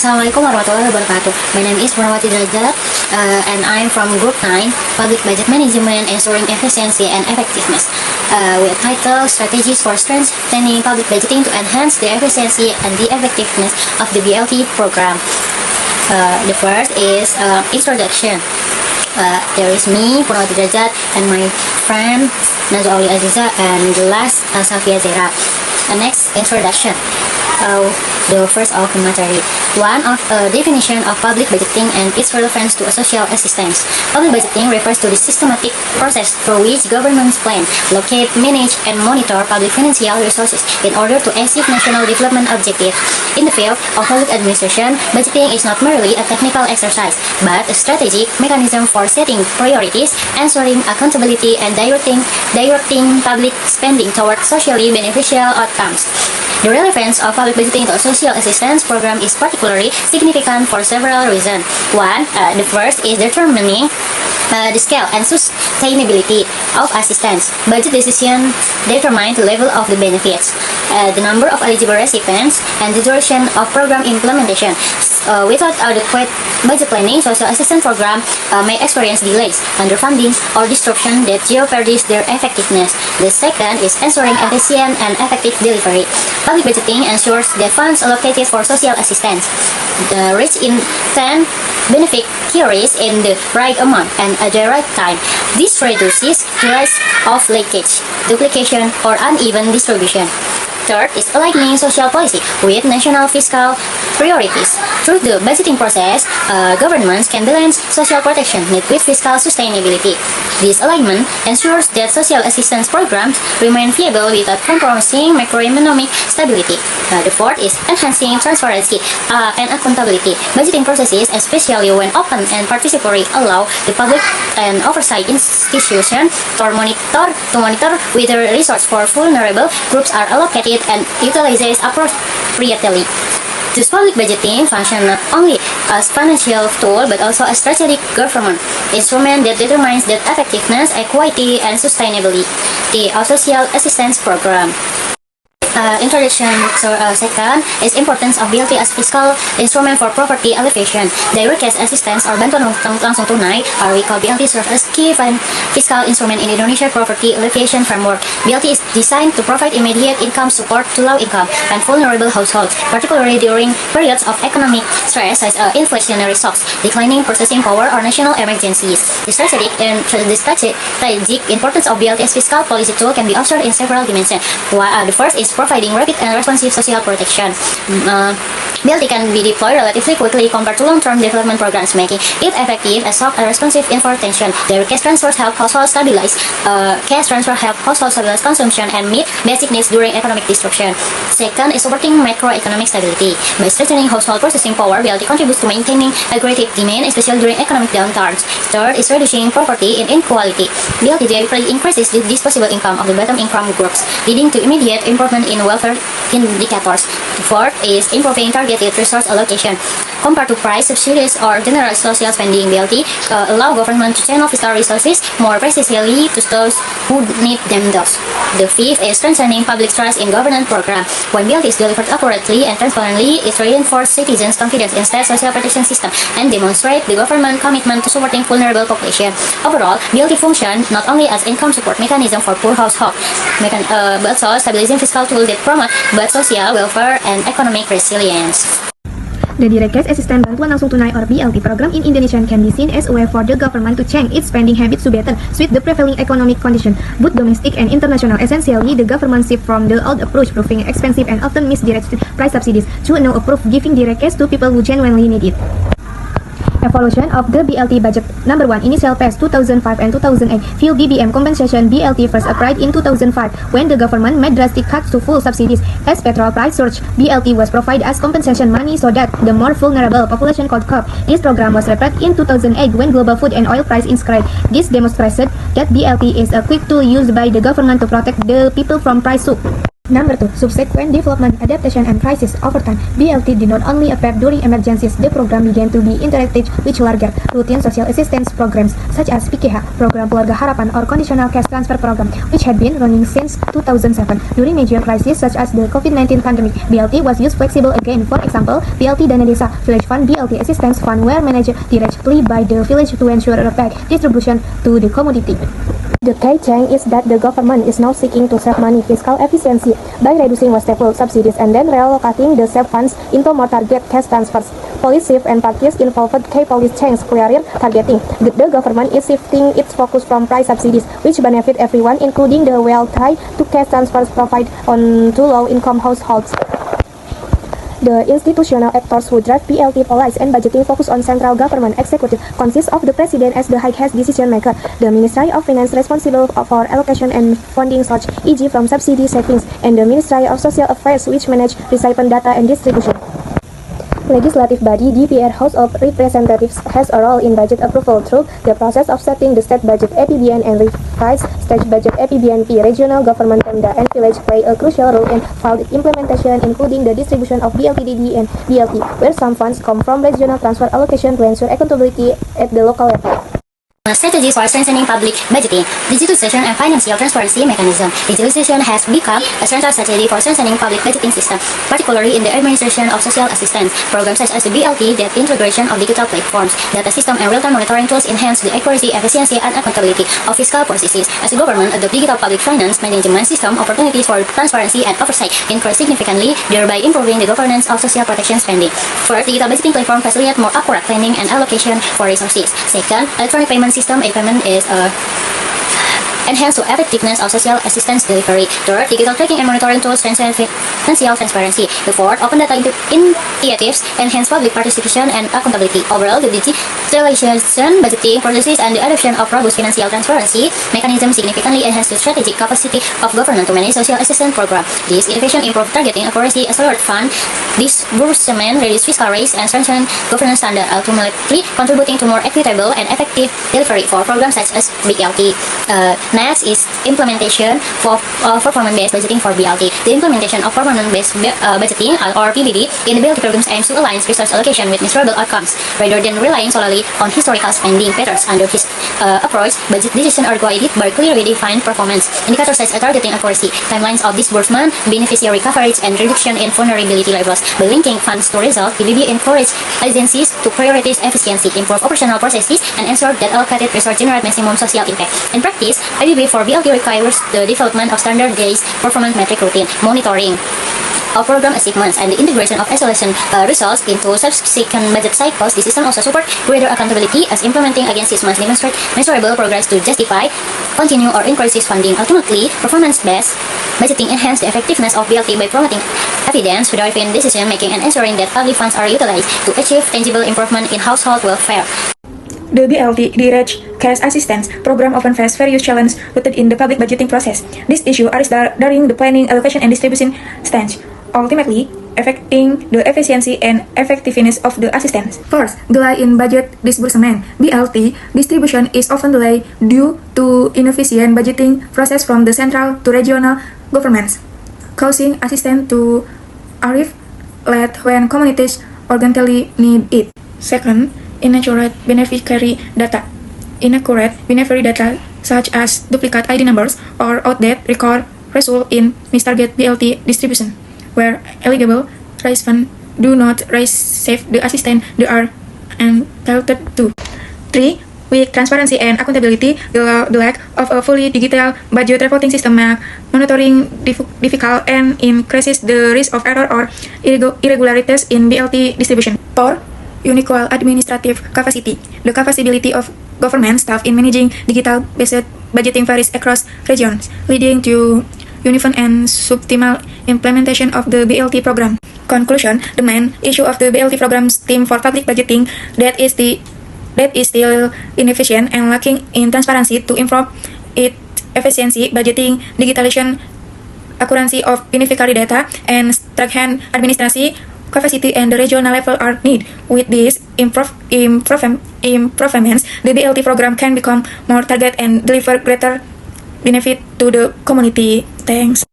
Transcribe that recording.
Assalamualaikum warahmatullahi wabarakatuh. My name is Purnawati Derajat, and I'm from Group 9, Public Budget Management, Ensuring Efficiency and Effectiveness. With title Strategies for Strengthening Public Budgeting to Enhance the Efficiency and the Effectiveness of the BLT Program. The first is introduction. There is me, Purnawati Derajat, and my friend Nazwa Auli Aziza, and the last Safia Zera. Next, introduction. The first of the material. One of definition of public budgeting and its relevance to social assistance. Public budgeting refers to the systematic process through which governments plan, locate, manage, and monitor public financial resources in order to achieve national development objectives. In the field of public administration, budgeting is not merely a technical exercise, but a strategic mechanism for setting priorities, ensuring accountability, and directing public spending toward socially beneficial outcomes. The relevance of public budgeting to a social assistance program is particularly significant for several reasons. One, the first is determining the scale and sustainability of assistance. Budget decisions determine the level of the benefits, the number of eligible recipients, and the duration of program implementation. Without adequate budget planning, social assistance program may experience delays, underfunding, or disruption that jeopardize their effectiveness. The second is ensuring efficient and effective delivery. Public budgeting ensures that funds allocated for social assistance reach intent beneficiaries in the right amount and at the right time. This reduces the risk of leakage, duplication, or uneven distribution. Third is aligning social policy with national fiscal priorities. Through the budgeting process, governments can balance social protection need with fiscal sustainability. This alignment ensures that social assistance programs remain viable without compromising macroeconomic stability. The fourth is enhancing transparency and accountability. Budgeting processes, especially when open and participatory, allow the public and oversight institutions to monitor whether resources for vulnerable groups are allocated and utilized appropriately. Thus, public budgeting functions not only as financial tool but also a strategic government instrument that determines the effectiveness, equity, and sustainability of social assistance program. Introduction. Second is importance of BLT as fiscal instrument for poverty alleviation. Direct cash assistance or bantuan langsung tunai, or we call BLT, serve as key fiscal instrument in Indonesia poverty alleviation framework. BLT is designed to provide immediate income support to low-income and vulnerable households, particularly during periods of economic stress such as inflationary shocks, declining purchasing power, or national emergencies. The strategic importance of BLT as fiscal policy tool can be observed in several dimensions. The first is providing rapid and responsive social protection. BLT can be deployed relatively quickly compared to long-term development programs, making it effective as soft and responsive intervention. Their cash transfers help households stabilize consumption and meet basic needs during economic disruption. Second is supporting macroeconomic stability. By strengthening household purchasing power, BLT contributes to maintaining aggressive demand, especially during economic downturns. Third is reducing poverty and inequality. BLT directly increases the disposable income of the bottom income groups, leading to immediate improvement in welfare indicators. Fourth is improving targeted resource allocation. Compared to price subsidies or general social spending, BLT allow government to channel fiscal resources more precisely to those who need them most. The fifth is strengthening public trust in government program. When BLT is delivered accurately and transparently, it reinforces citizens' confidence in state social protection system and demonstrate the government commitment to supporting vulnerable population. Overall, BLT functions not only as income support mechanism for poor households, but also stabilizing fiscal tool that promote both social welfare and economic resilience. The Direct Cash Assistance Bantuan Langsung Tunai or BLT program in Indonesia can be seen as a way for the government to change its spending habits to better suit the prevailing economic condition, both domestic and international. Essentially, the government shift from the old approach proving expensive and often misdirected price subsidies to a new approach giving direct cash to people who genuinely need it. Evolution of the BLT budget. Number 1. Initial phase 2005 and 2008. Fuel BBM compensation. BLT first applied in 2005 when the government made drastic cuts to fuel subsidies. As petrol price surged, BLT was provided as compensation money so that the more vulnerable population could cope. This program was repeated in 2008 when global food and oil price increased. This demonstrated that BLT is a quick tool used by the government to protect the people from price shock. Number 2. Subsequent development, adaptation, and crisis. Over time, BLT did not only appear during emergencies, the program began to be interacted with larger, routine social assistance programs such as PKH, Program Keluarga Harapan, or Conditional Cash Transfer Program, which had been running since 2007. During major crises such as the COVID-19 pandemic, BLT was used flexible again. For example, BLT Dana Desa Village Fund, BLT Assistance Fund were managed directly by the village to ensure rapid distribution to the community. The key change is that the government is now seeking to save money fiscal efficiency by reducing wasteful subsidies and then reallocating the saved funds into more target cash transfers. Police shift and parties involved key police change clearer targeting. The government is shifting its focus from price subsidies, which benefit everyone, including the wealthy, to cash transfers provided on to low-income households. The institutional actors who drive BLT policy and budgeting focus on central government executive consists of the president as the highest decision maker, the Ministry of Finance responsible for allocation and funding source, e.g. from subsidy savings, and the Ministry of Social Affairs which manage recipient data and distribution. Legislative body DPR House of Representatives has a role in budget approval through the process of setting the state budget APBN and revised state budget APBNP. Regional government Pemda and village play a crucial role in FALD implementation, including the distribution of BLTDD and BLT, where some funds come from regional transfer allocation to ensure accountability at the local level. Strategies for strengthening public budgeting, digitalization and financial transparency mechanism. Digitalization has become a central strategy for strengthening public budgeting system, particularly in the administration of social assistance programs such as the BLT. That integration of digital platforms, data system, and real-time monitoring tools enhance the accuracy, efficiency, and accountability of fiscal processes. As the government adopt digital public finance management system, opportunities for transparency and oversight increase significantly, thereby improving the governance of social protection spending. First, digital budgeting platform facilitate more accurate planning and allocation for resources. Second, electronic payment system e-payment is enhance the effectiveness of social assistance delivery. Third, digital tracking and monitoring tools strengthen financial transparency. The fourth, open data initiatives enhance public participation and accountability. Overall, the digitalization, budgeting processes, and the adoption of robust financial transparency mechanisms significantly enhance the strategic capacity of government to manage social assistance program. This innovation improve targeting accuracy, accelerate fund disbursement, reduce fiscal risk, and strengthen governance standard, ultimately contributing to more equitable and effective delivery for programs such as BLT. Next is implementation for performance-based budgeting for BLT. The implementation of performance-based budgeting or PBB in the BLT programs aims to align resource allocation with measurable outcomes rather than relying solely on historical spending patterns. Under this approach, budget decisions are guided by clearly defined performance indicators such as targeting accuracy, timelines of disbursement, beneficiary coverage, and reduction in vulnerability levels. By linking funds to results, PBB encourages agencies to prioritize efficiency, improve operational processes, and ensure that allocated resources generate maximum social impact. In practice, IBB for BLT requires the development of standardized performance metric routine, monitoring of program achievements, and the integration of isolation results into subsequent budget cycles. The system also supports greater accountability as implementing against 6 months demonstrate measurable progress to justify, continue, or increase its funding. Ultimately, performance-based budgeting enhances the effectiveness of BLT by promoting evidence-driven decision-making and ensuring that public funds are utilized to achieve tangible improvement in household welfare. The BLT Direct Cash Assistance Program often faces various challenges rooted in the public budgeting process. This issue arises during the planning, allocation, and distribution stage, ultimately affecting the efficiency and effectiveness of the assistance. First, delay in budget disbursement. BLT distribution is often delayed due to inefficient budgeting process from the central to regional governments, causing assistance to arrive late when communities urgently need it. Second, inaccurate beneficiary data. Inaccurate beneficiary data such as duplicate ID numbers or outdated record result in mistarget BLT distribution, where eligible recipients do not receive the assistance they are entitled to. 3. Weak transparency and accountability. The lack of a fully digital budget reporting system makes monitoring difficult and increases the risk of error or irregularities in BLT distribution. 4. Unequal administrative capacity. The capability of government staff in managing digital-based budgeting varies across regions, leading to uneven and suboptimal implementation of the BLT program. Conclusion: the main issue of the BLT program's team for public budgeting that is still inefficient and lacking in transparency. To improve its efficiency, budgeting, digitalization, accuracy of beneficiary data, and strengthen administration capacity and the regional level are needed. With these improvements, the BLT program can become more targeted and deliver greater benefit to the community. Thanks.